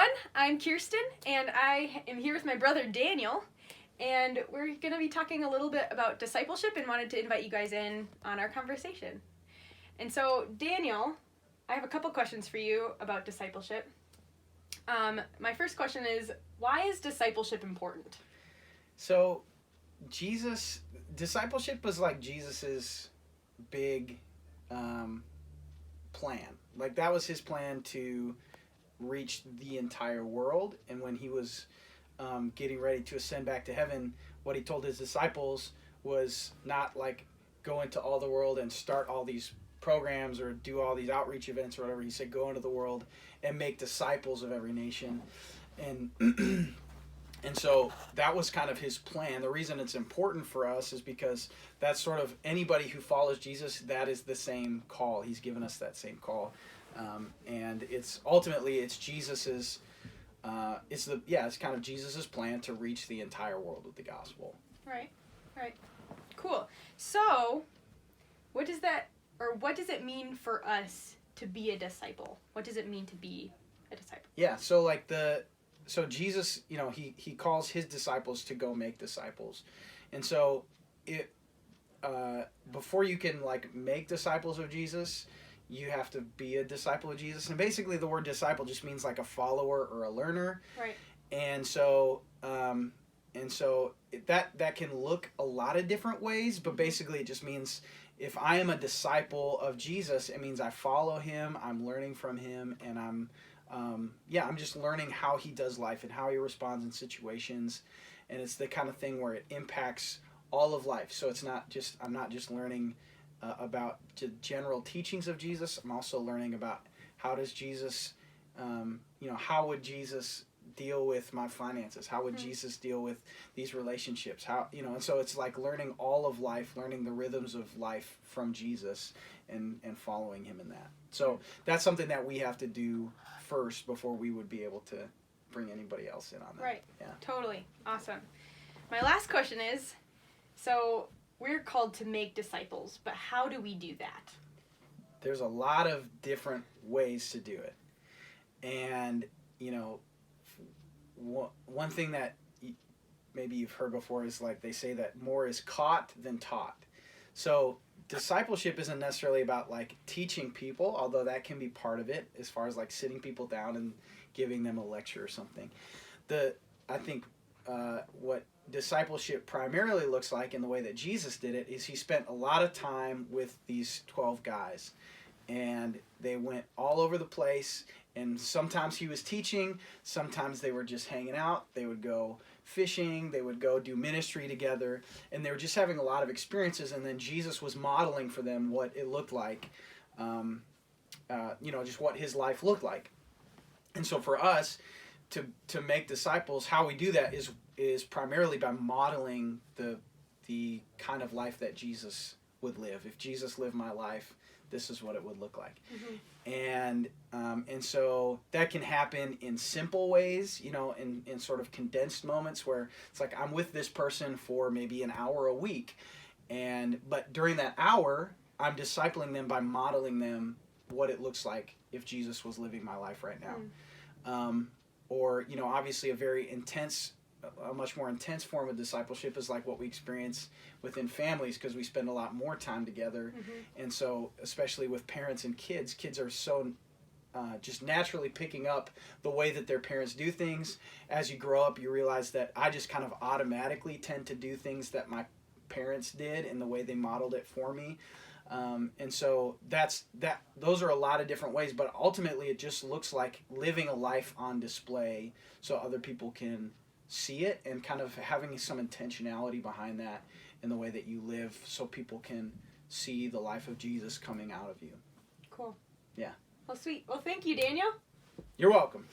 everyone. I'm Kirsten, and I am here with my brother Daniel, and we're going to be talking a little bit about discipleship and wanted to invite you guys in on our conversation. And so, Daniel, I have a couple questions for you about discipleship. My first question is, why is discipleship important? So, discipleship was like Jesus's big plan. Like, that was his plan to reach the entire world. And when he was getting ready to ascend back to heaven, what he told his disciples was not like go into all the world and start all these programs or do all these outreach events or whatever. He said go into the world and make disciples of every nation. And and so that was kind of his plan. The reason it's important for us is because that's sort of anybody who follows Jesus, that is the same call. He's given us that same call. And it's Jesus's, it's kind of Jesus's plan to reach the entire world with the gospel. Right. Cool. So, what does it mean for us to be a disciple? What does it mean to be a disciple? Yeah, so Jesus, he calls his disciples to go make disciples. And so before you can make disciples of Jesus, you have to be a disciple of Jesus. And basically the word disciple just means like a follower or a learner. Right. And so that can look a lot of different ways, but basically it just means if I am a disciple of Jesus, it means I follow him, I'm learning from him, and I'm just learning how he does life and how he responds in situations. And it's the kind of thing where it impacts all of life. So I'm not just learning about the general teachings of Jesus. I'm also learning about how does Jesus, how would Jesus deal with my finances? How would Jesus deal with these relationships? And so it's like learning all of life, learning the rhythms of life from Jesus and following him in that. So that's something that we have to do first before we would be able to bring anybody else in on that. Right. Yeah. Totally. Awesome. My last question is, so we're called to make disciples, but how do we do that? There's a lot of different ways to do it. And, one thing that maybe you've heard before is like they say that more is caught than taught. So discipleship isn't necessarily about like teaching people, although that can be part of it as far as like sitting people down and giving them a lecture or something. I think what discipleship primarily looks like in the way that Jesus did it is he spent a lot of time with these 12 guys, and they went all over the place, and sometimes he was teaching, sometimes they were just hanging out, they would go fishing, they would go do ministry together, and they were just having a lot of experiences, and then Jesus was modeling for them what it looked like, just what his life looked like. And so for us to make disciples, how we do that is primarily by modeling the kind of life that Jesus would live. If Jesus lived my life, this is what it would look like. Mm-hmm. And so that can happen in simple ways, in sort of condensed moments where it's like I'm with this person for maybe an hour a week, but during that hour, I'm discipling them by modeling them what it looks like if Jesus was living my life right now. Or obviously a much more intense form of discipleship is like what we experience within families, because we spend a lot more time together. Mm-hmm. And so especially with parents and kids are so just naturally picking up the way that their parents do things. As you grow up, you realize that I just kind of automatically tend to do things that my parents did in the way they modeled it for me. And so those are a lot of different ways, but ultimately it just looks like living a life on display so other people can see it, and kind of having some intentionality behind that in the way that you live so people can see the life of Jesus coming out of you. Cool. Yeah. Well, sweet. Well, thank you, Daniel. You're welcome.